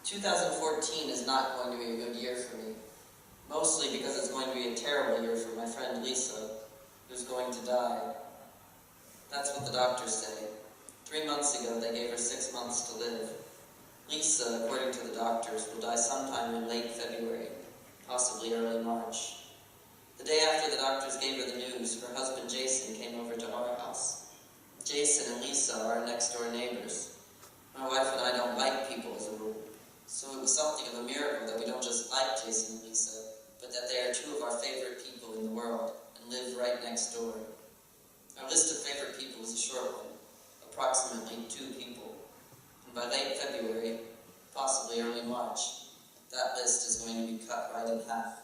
2014 is not going to be a good year for me. Mostly because it's going to be a terrible year for my friend Lisa, who's going to die. That's what the doctors say. 3 months ago, they gave her 6 months to live. Lisa, according to the doctors, will die sometime in late February, possibly early March. The day after the doctors gave her the news, her husband Jason came over to our house. Jason and Lisa are our next-door neighbors. My wife and I don't like people as a rule, so it was something of a miracle that we don't just like Jason and Lisa, but that they are 2 of our favorite people in the world and live right next door. Our list of favorite people is a short one, approximately 2 people. And by late February, possibly early March, that list is going to be cut right in half.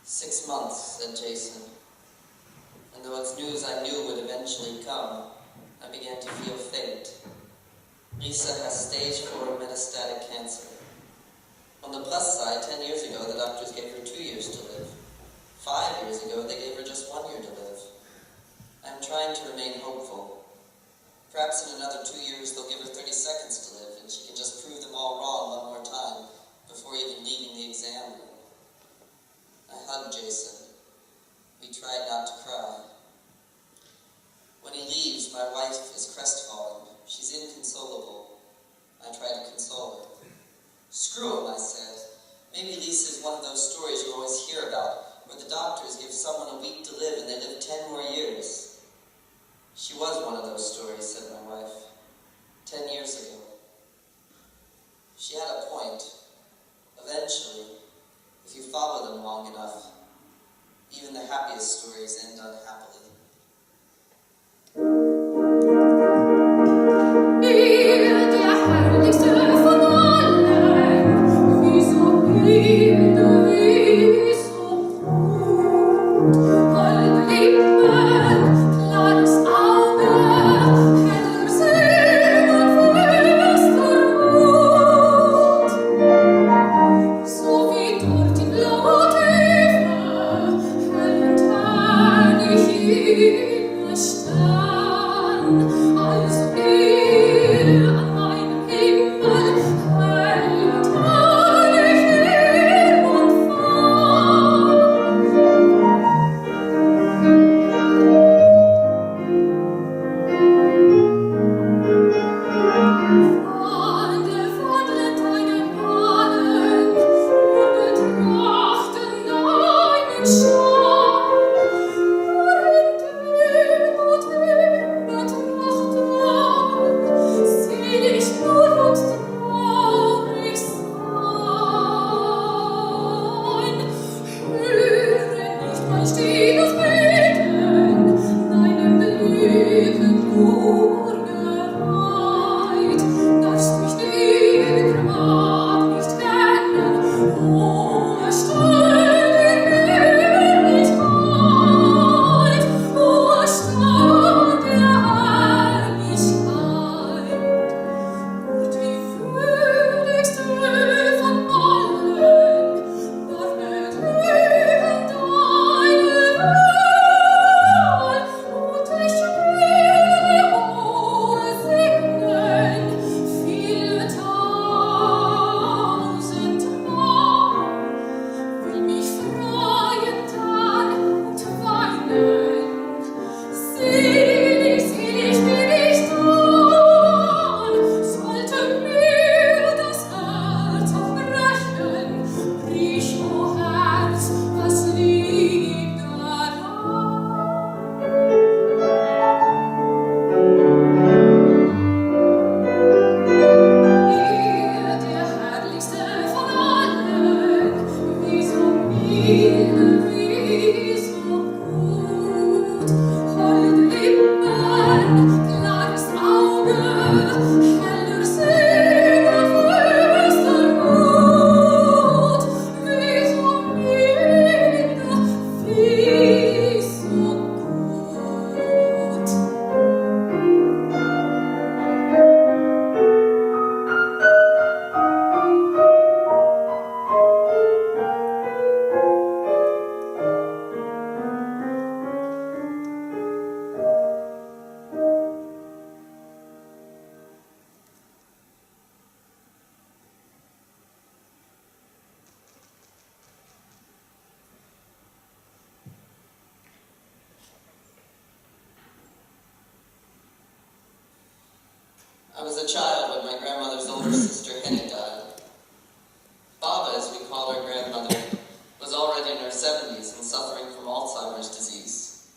"6 months," said Jason. And though it's news I knew would eventually come, I began to feel faint. Lisa has stage 4 metastatic cancer. On the plus side, 10 years ago, the doctors gave her 2 years to live. 5 years ago, they gave her just 1 year to live. I'm trying to remain hopeful. Perhaps in another 2 years, they'll give her 30 seconds to live, and she can just prove them all wrong one more time before even leaving the exam room. I hugged Jason. We tried not to cry. When he leaves, my wife is crestfallen. She's inconsolable. I try to console her. "Screw him," I said. "Maybe Lisa's one of those stories you always hear about, where the doctors give someone a week to live and they live 10 more years. She was one of those stories," said my wife. 10 years ago. She had a point. Eventually, if you follow them long enough, even the happiest stories end unhappily. Auge, I was a child when my grandmother's older sister Henny died. Baba, as we called our grandmother, was already in her 70s and suffering from Alzheimer's disease.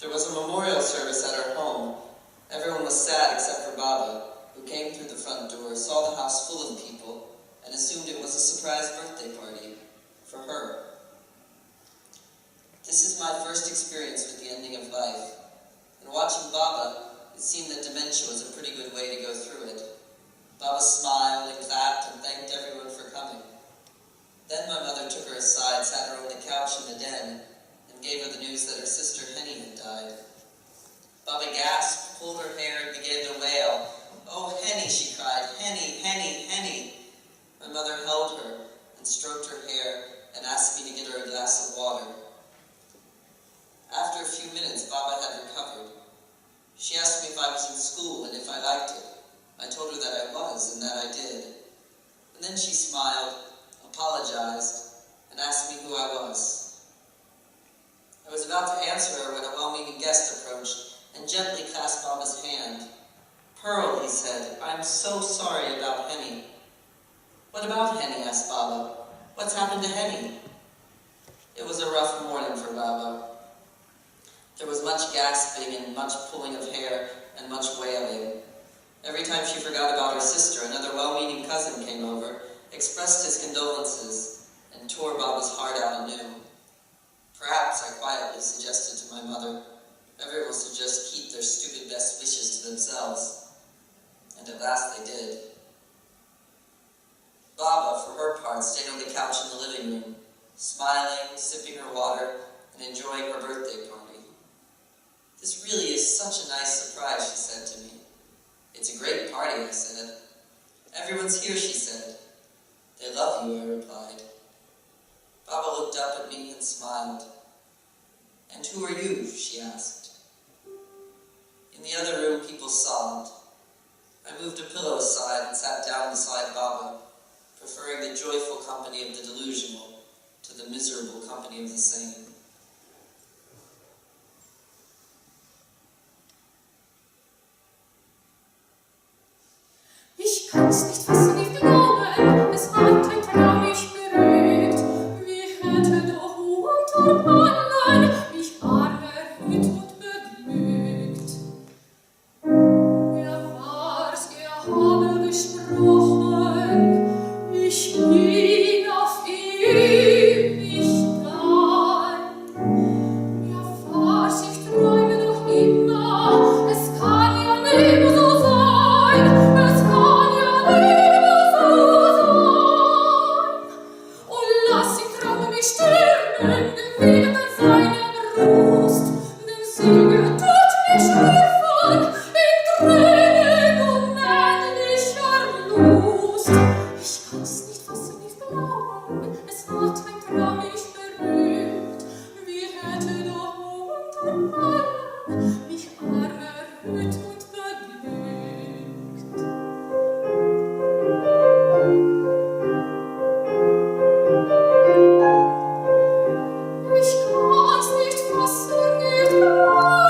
There was a memorial service at our home. Everyone was sad except for Baba, who came through the front door, saw the house full of people, and assumed it was a surprise birthday party for her. This is my first experience with the ending of life, and watching Baba, it seemed that dementia was a pretty good way to go through it. Baba smiled and clapped and thanked everyone for coming. Then my mother took her aside, sat her on the couch in the den, and gave her the news that her sister Henny had died. Baba gasped, pulled her hair, and began to wail. "Oh, Henny," she cried, "Henny, Henny, Henny." My mother held her and stroked her hair and asked me to get her a glass of water. After a few minutes, Baba had recovered. She asked me if I was in school and if I liked it. I told her that I was and that I did. And then she smiled, apologized, and asked me who I was. I was about to answer her when a well-meaning guest approached and gently clasped Baba's hand. "Pearl," he said, "I'm so sorry about Henny." "What about Henny?" asked Baba. "What's happened to Henny?" It was a rough morning for Baba. There was much gasping and much pulling of hair and much wailing. Every time she forgot about her sister, another well-meaning cousin came over, expressed his condolences, and tore Baba's heart out anew. Perhaps, I quietly suggested to my mother, everyone should just keep their stupid best wishes to themselves. And at last they did. Baba, for her part, stayed on the couch in the living room, smiling, sipping her water, and enjoying her birthday party. "This really is such a nice surprise," she said to me. "It's a great party," I said. "Everyone's here," she said. "They love you," I replied. Baba looked up at me and smiled. "And who are you?" she asked. In the other room, people sobbed. I moved a pillow aside and sat down beside Baba, preferring the joyful company of the delusional to the miserable company of the sane. Ich kann's nicht fassen, nicht glauben, es hat ein Traum mich berührt. Wie hätte doch unter Mannen mich arm erhöht und beglückt. War's, habe gesprochen, ich bin auf ewig dein. War's, ich träume doch immer, es kann ja nimmer so sein, es kann ja nimmer so sein. Und lass ich träume mich sterben, wieder an seiner Brust, denn Sieger tut mich schlafen in Tränen unendlicher Lust. Ich kann's nicht fassen, nicht glauben, es hat ein Traum mich berührt. Wie hätte doch unter allen mich arm erhöht und beglückt. Ich kann's nicht fassen, nicht glauben,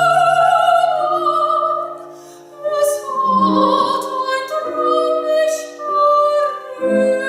es hat ein Traum mich berührt.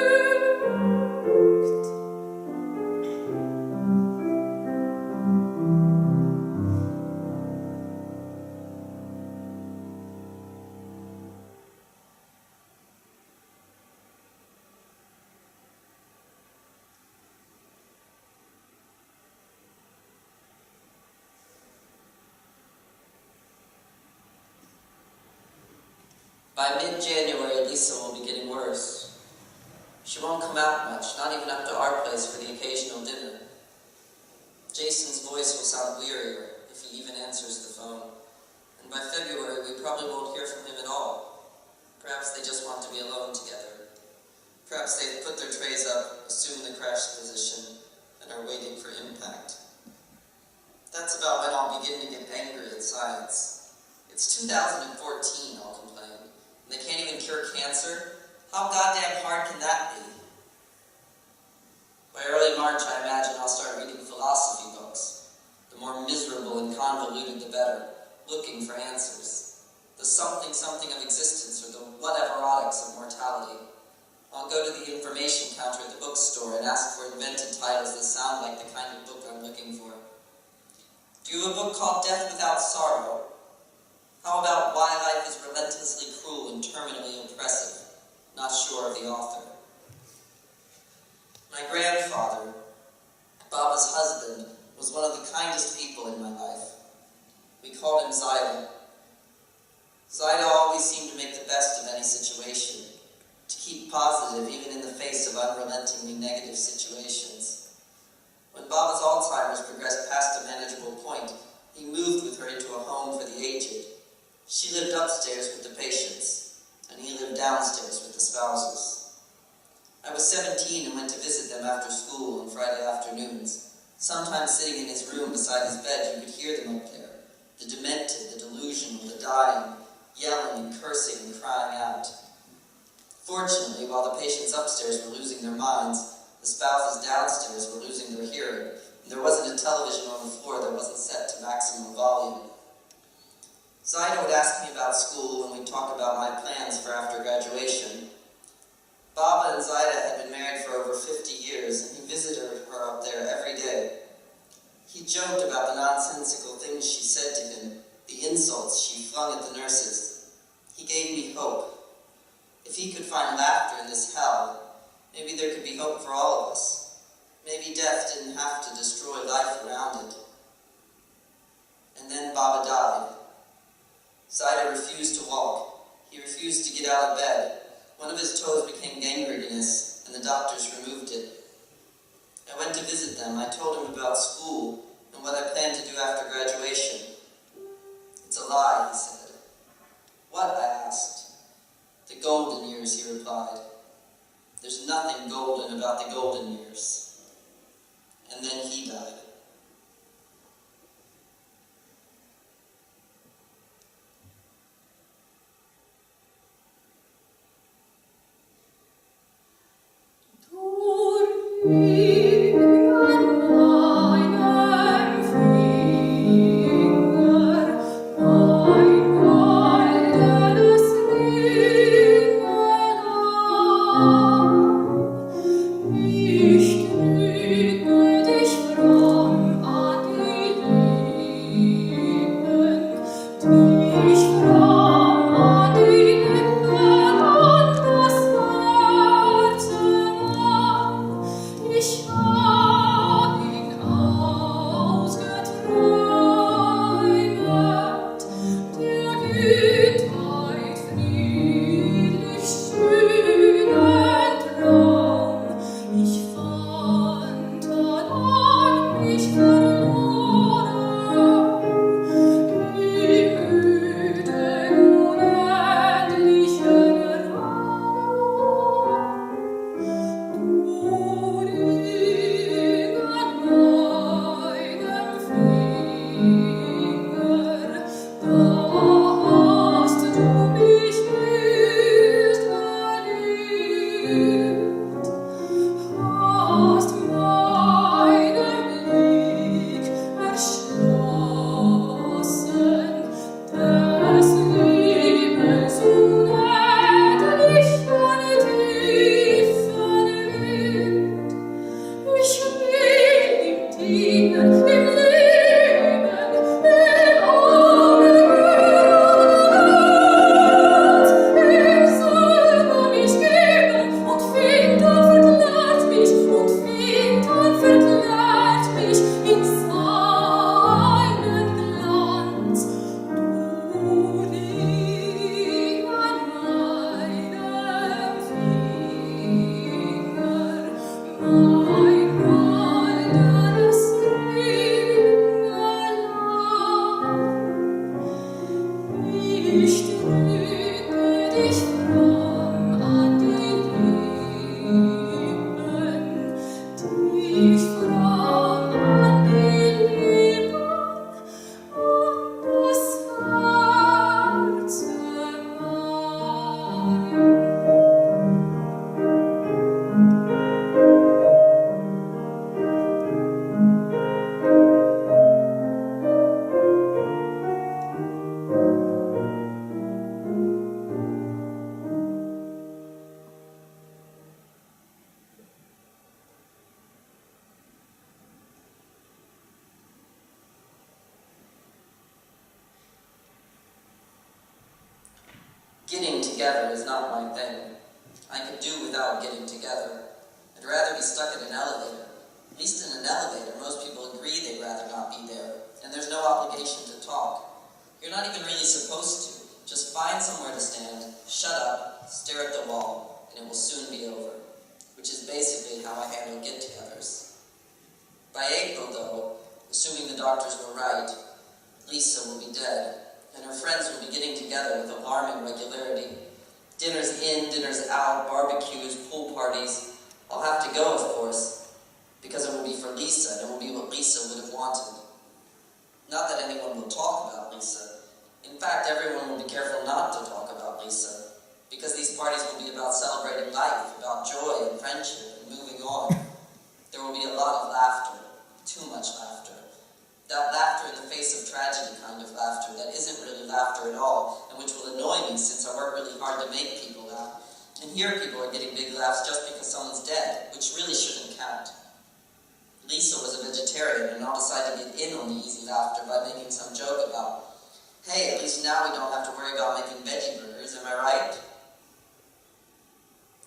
By mid-January, Lisa will be getting worse. She won't come out much, not even up to our place for the occasional dinner. Jason's voice will sound wearier if he even answers the phone. And by February, we probably won't hear from him at all. Perhaps they just want to be alone together. Perhaps they've put their trays up, assumed the crash position, and are waiting for impact. That's about when I'll begin to get angry at science. It's 2014, I'll complain. And they can't even cure cancer? How goddamn hard can that be? By early March, I imagine I'll start reading philosophy books. The more miserable and convoluted, the better, looking for answers. The something of existence or and ask for invented titles that sound like the kind of book I'm looking for. Do you have a book called Death Without Sorrow? How about Why Life is Relentlessly Cruel and Terminally Oppressive? Not sure of the author. My grandfather, Baba's husband, was one of the kindest people in my life. We called him Zaida. Zaida always seemed to make the best of any situation, to keep positive even in the face of unrelentingly negative situations. When Baba's Alzheimer's progressed past a manageable point, he moved with her into a home for the aged. She lived upstairs with the patients, and he lived downstairs with the spouses. I was 17 and went to visit them after school on Friday afternoons. Sometimes sitting in his room beside his bed, you could hear them up there. The demented, the delusional, the dying, yelling and cursing and crying out. Fortunately, while the patients upstairs were losing their minds, the spouses downstairs were losing their hearing, and there wasn't a television on the floor that wasn't set to maximum volume. Zaida would ask me about school when we'd talk about my plans for after graduation. Baba and Zaida had been married for over 50 years, and he visited her up there every day. He joked about the nonsensical things she said to him, the insults she flung at the nurses. He gave me hope. If he could find laughter in this hell, maybe there could be hope for all of us. Maybe death didn't have to destroy life around it. And then Baba died. Zaida refused to walk. He refused to get out of bed. One of his toes became gangrenous, and the doctors removed it. I went to visit them. I told him about school and what I planned to do after graduation. It's a lie, he said. What? I asked. The golden years, he replied. There's nothing golden about the golden years. And then he died. Getting together is not my thing. I could do without getting together. I'd rather be stuck in an elevator. At least in an elevator, most people agree they'd rather not be there, and there's no obligation to talk. You're not even really supposed to. Just find somewhere to stand, shut up, stare at the wall, and it will soon be over. Which is basically how I handle get-togethers. By April, though, assuming the doctors were right, Lisa will be dead, and her friends will be getting together with alarming regularity. Dinners in, dinners out, barbecues, pool parties. I'll have to go, of course, because it will be for Lisa, and it will be what Lisa would have wanted. Not that anyone will talk about Lisa. In fact, everyone will be careful not to talk about Lisa, because these parties will be about celebrating life, about joy and friendship and moving on. There will be a lot of laughter, too much laughter. That laughter in the face of tragedy kind of laughter that isn't really laughter at all, and which will annoy me since I work really hard to make people laugh. And here people are getting big laughs just because someone's dead, which really shouldn't count. Lisa was a vegetarian, and I'll decide to get in on the easy laughter by making some joke about, hey, at least now we don't have to worry about making veggie burgers, am I right?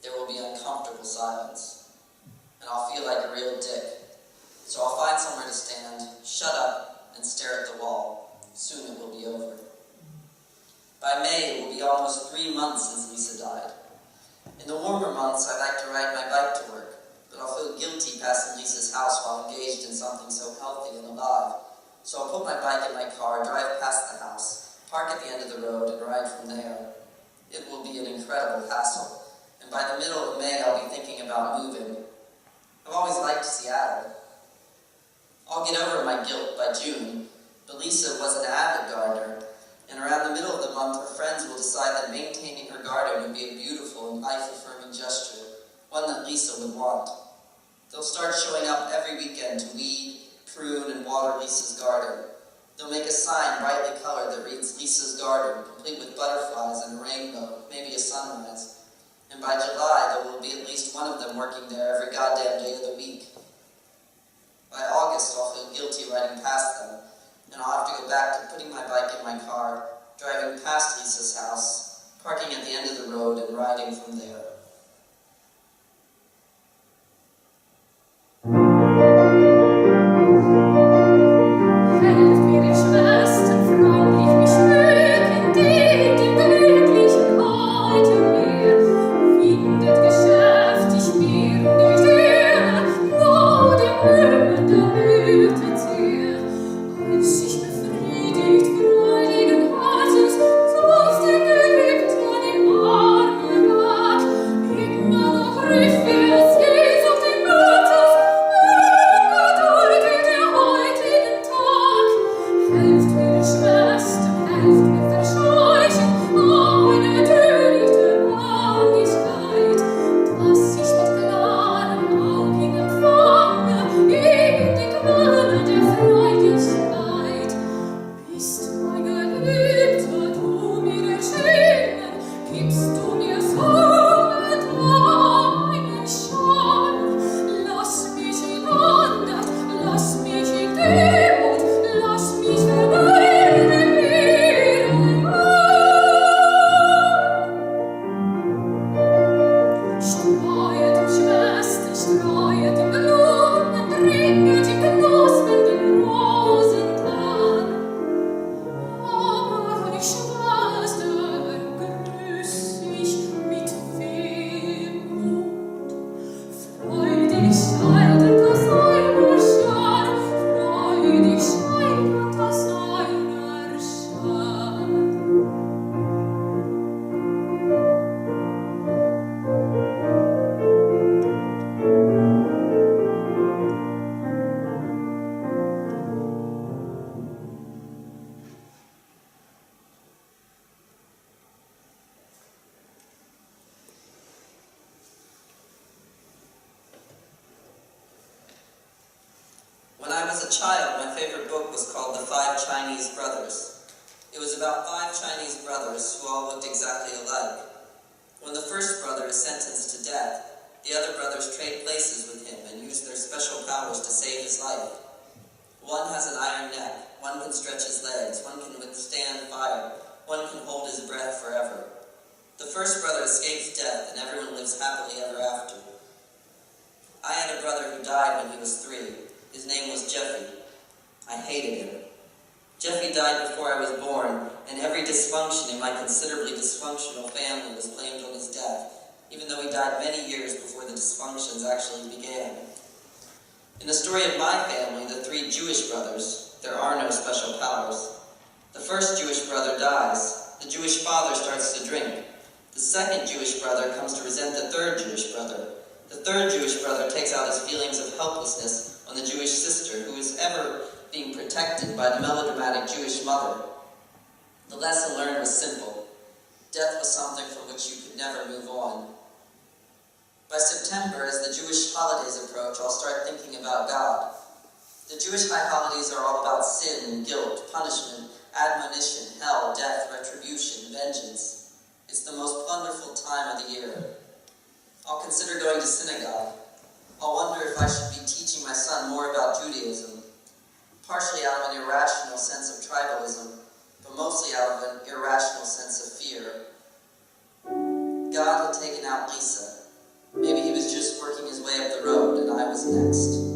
There will be uncomfortable silence, and I'll feel like a real dick. So I'll find somewhere to stand, shut up, and stare at the wall. Soon it will be over. By May, it will be almost 3 months since Lisa died. In the warmer months, I like to ride my bike to work, but I'll feel guilty passing Lisa's house while engaged in something so healthy and alive. So I'll put my bike in my car, drive past the house, park at the end of the road, and ride from there. It will be an incredible hassle, and by the middle of May, I'll be thinking about moving. I've always liked Seattle. I'll get over my guilt by June, but Lisa was an avid gardener, and around the middle of the month, her friends will decide that maintaining her garden would be a beautiful and life-affirming gesture, one that Lisa would want. They'll start showing up every weekend to weed, prune, and water Lisa's garden. They'll make a sign brightly colored that reads Lisa's Garden, complete with butterflies and a rainbow, maybe a sunrise. And by July, there will be at least one of them working there every goddamn day of the week. By August, I'll feel guilty riding past them, and I'll have to go back to putting my bike in my car, driving past Lisa's house, parking at the end of the road, and riding from there. When I was a child, my favorite book was called The 5 Chinese Brothers. It was about 5 Chinese brothers who all looked exactly alike. When the first brother is sentenced to death, the other brothers trade places with him and use their special powers to save his life. One has an iron neck, one can stretch his legs, one can withstand fire, one can hold his breath forever. The first brother escapes death, and everyone lives happily ever after. I had a brother who died when he was 3. His name was Jeffy. I hated him. Jeffy died before I was born, and every dysfunction in my considerably dysfunctional family was blamed on his death, even though he died many years before the dysfunctions actually began. In the story of my family, the 3 Jewish brothers, there are no special powers. The first Jewish brother dies. The Jewish father starts to drink. The second Jewish brother comes to resent the third Jewish brother. The third Jewish brother takes out his feelings of helplessness on the Jewish sister, who is ever being protected by the melodramatic Jewish mother. The lesson learned was simple. Death was something from which you could never move on. By September, as the Jewish holidays approach, I'll start thinking about God. The Jewish high holidays are all about sin and guilt, punishment, admonition, hell, death, retribution, vengeance. It's the most wonderful time of the year. I'll consider going to synagogue. I'll wonder if I should be teaching my son more about Judaism, partially out of an irrational sense of tribalism, but mostly out of an irrational sense of fear. God had taken out Lisa. Maybe he was just working his way up the road, and I was next.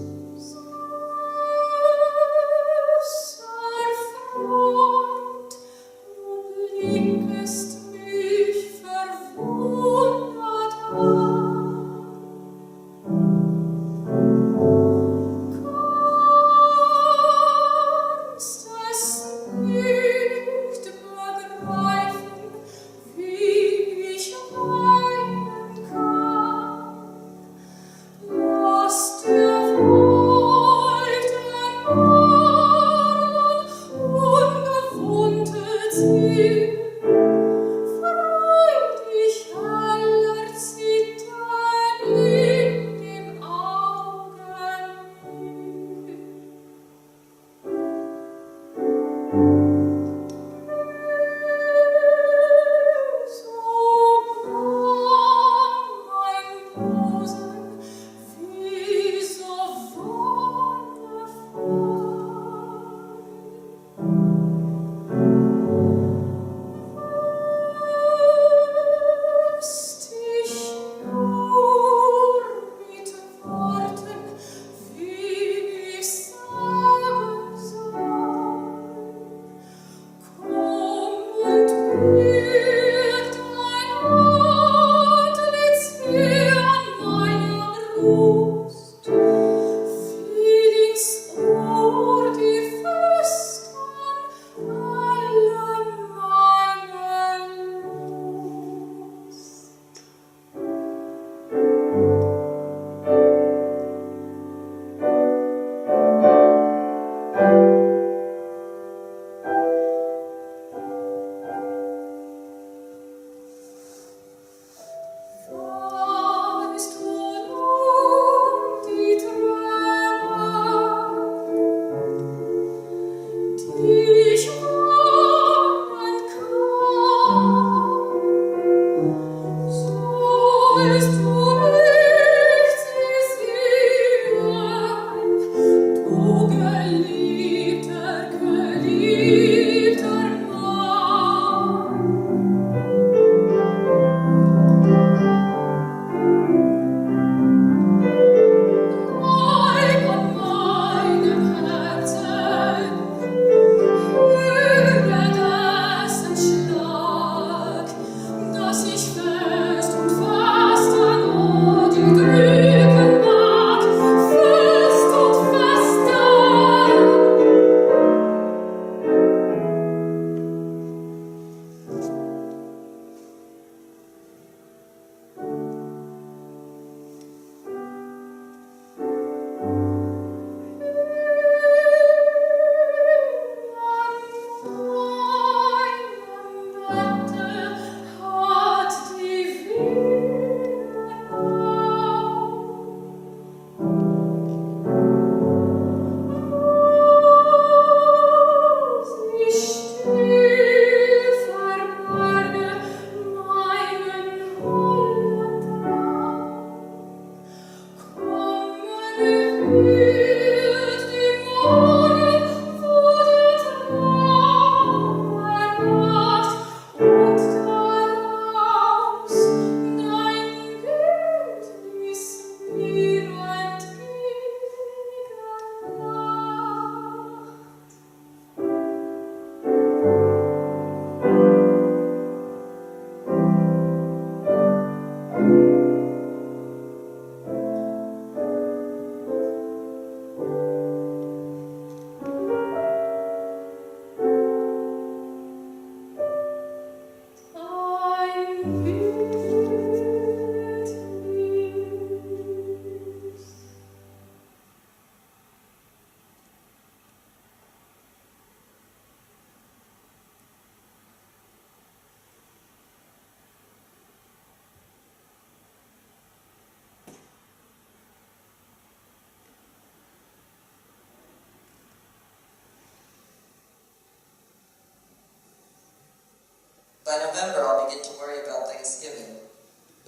By November, I'll begin to worry about Thanksgiving.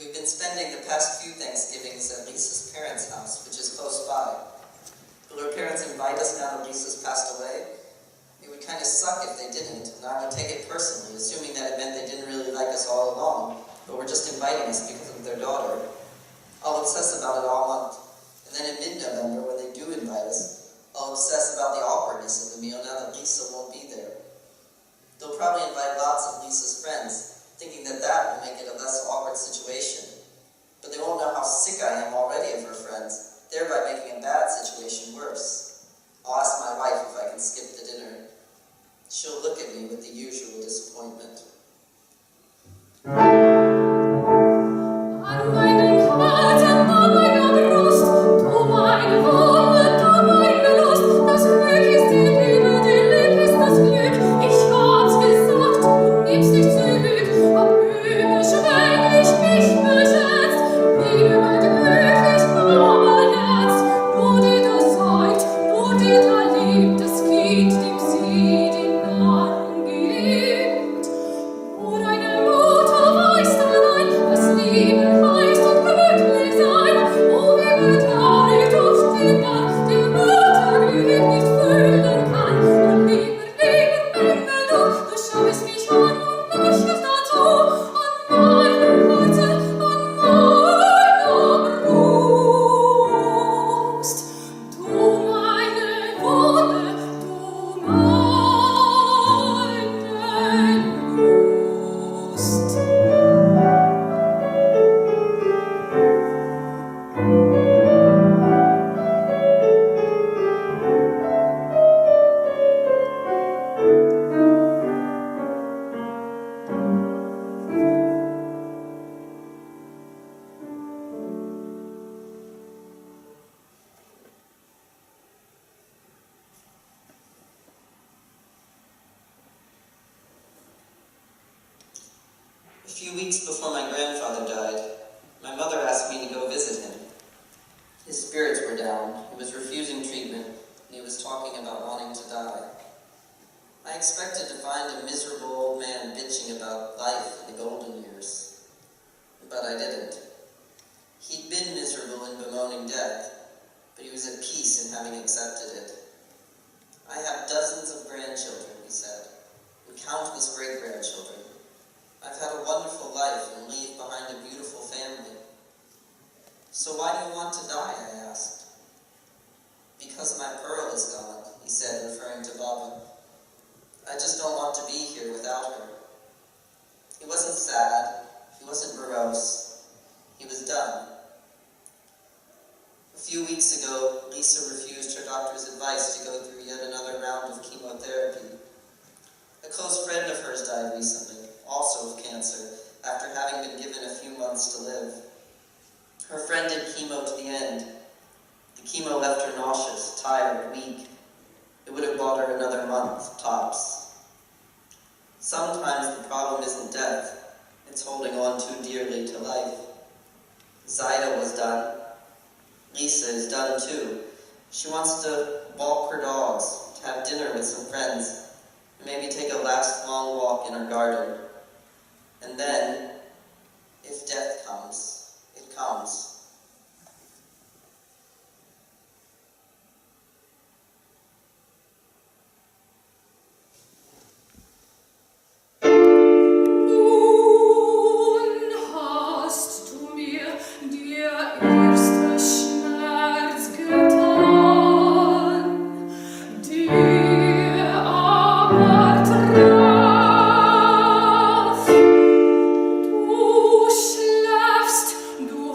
We've been spending the past few Thanksgivings at Lisa's parents' house, which is close by. Will her parents invite us now that Lisa's passed away? It would kind of suck if they didn't, and I would take it personally, assuming that it meant they didn't really like us all along, but were just inviting us because of their daughter. I'll obsess about it all month, and then in mid-November, when they do invite us, I'll obsess about the awkwardness of the meal now that Lisa won't be there. They'll probably invite lots of Lisa's friends, thinking that that will make it a less awkward situation. But they won't know how sick I am already of her friends, thereby making a bad situation worse. I'll ask my wife if I can skip the dinner. She'll look at me with the usual disappointment. An meinem Herzen, an meiner Brust, du meine Wunde, du meine Lust, das Glück ist die Liebe, die Liebe ist das Glück. Ich hab's gesagt, du nimmst dich zurück, hab überschwänglich mich beschätzt, Liebe wird glücklich, aber jetzt, nur die da seid, nur die da liebt, das Kind, dem sie den Namen gibt. Nur eine Mutter weiß allein, was Liebe heißt und glücklich sein. Oh, wie betraurig durch den Mann, der Mutter Glück nicht füllen kann. Und lieber Engel, du schaust mich an und lächelst dazu, an meinem Herzen, an meiner Brust. Du meine Wunde, du meine Lust. A few weeks before my grandfather died, my mother asked me to go visit him. His spirits were down, he was refusing treatment, and he was talking about wanting to die. I expected to find a miserable old man bitching about life in the golden years, but I didn't. He'd been miserable in bemoaning death, but he was at peace in having accepted it. I have dozens of grandchildren, he said, and countless great-grandchildren. I've had a wonderful life and leave behind a beautiful family. So why do you want to die, I asked. Because my pearl is gone, he said, referring to Baba. I just don't want to be here without her. He wasn't sad, he wasn't morose, he was done. A few weeks ago, Lisa refused her doctor's advice to go through yet another round of chemotherapy. A close friend of hers died recently, also of cancer, after having been given a few months to live. Her friend did chemo to the end. The chemo left her nauseous, tired, weak. It would have bought her another month, tops. Sometimes the problem isn't death, it's holding on too dearly to life. Zaida was done. Lisa is done too. She wants to walk her dogs, to have dinner with some friends, and maybe take a last long walk in her garden. And then, if death comes, it comes. Du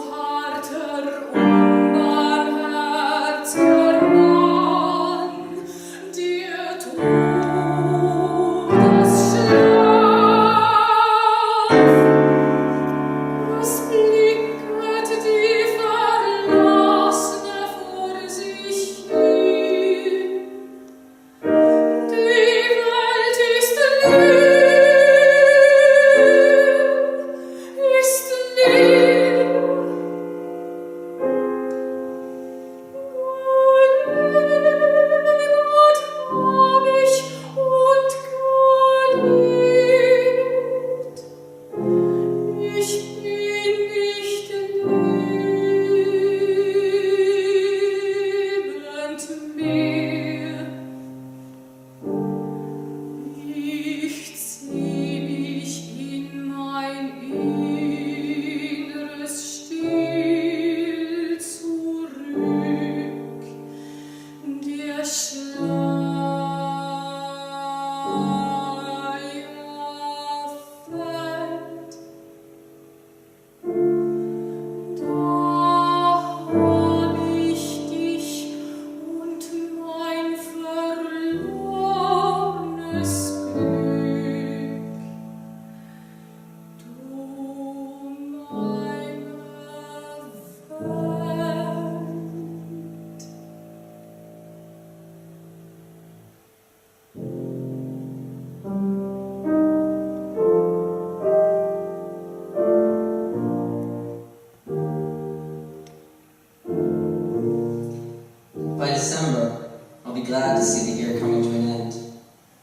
December, I'll be glad to see the year coming to an end.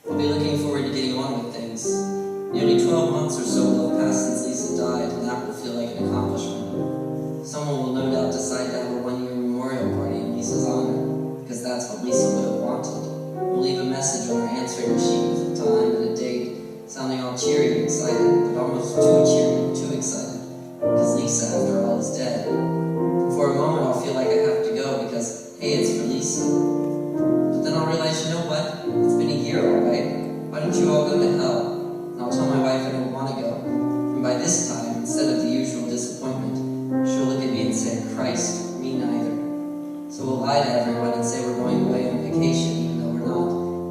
I'll be looking forward to getting on with things. Nearly 12 months or so will have passed since Lisa died, and that will feel like an accomplishment. Someone will no doubt decide to have a one-year memorial party in Lisa's honor, because that's what Lisa would have wanted. We'll leave a message on her answering machine with a time and a date, sounding all cheery and excited, but almost too cheery and too excited, because Lisa, after all, is dead. And for a moment, I'll feel like I have to go because, hey, it's for Lisa. But then I'll realize, you know what? It's been a year, all right? Why don't you all go to hell? And I'll tell my wife I don't want to go. And by this time, instead of the usual disappointment, she'll look at me and say, Christ, me neither. So we'll lie to everyone and say we're going away on vacation, even though we're not.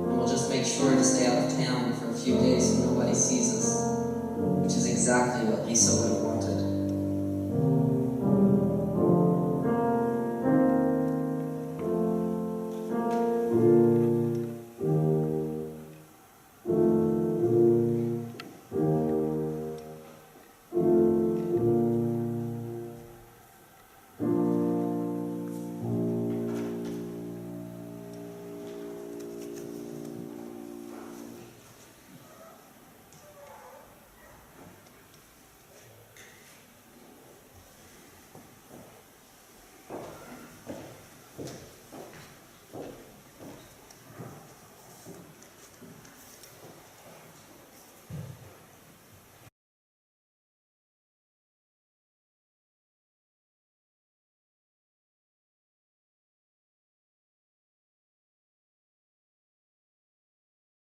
And we'll just make sure to stay out of town for a few days so nobody sees us. Which is exactly what Lisa would have wanted.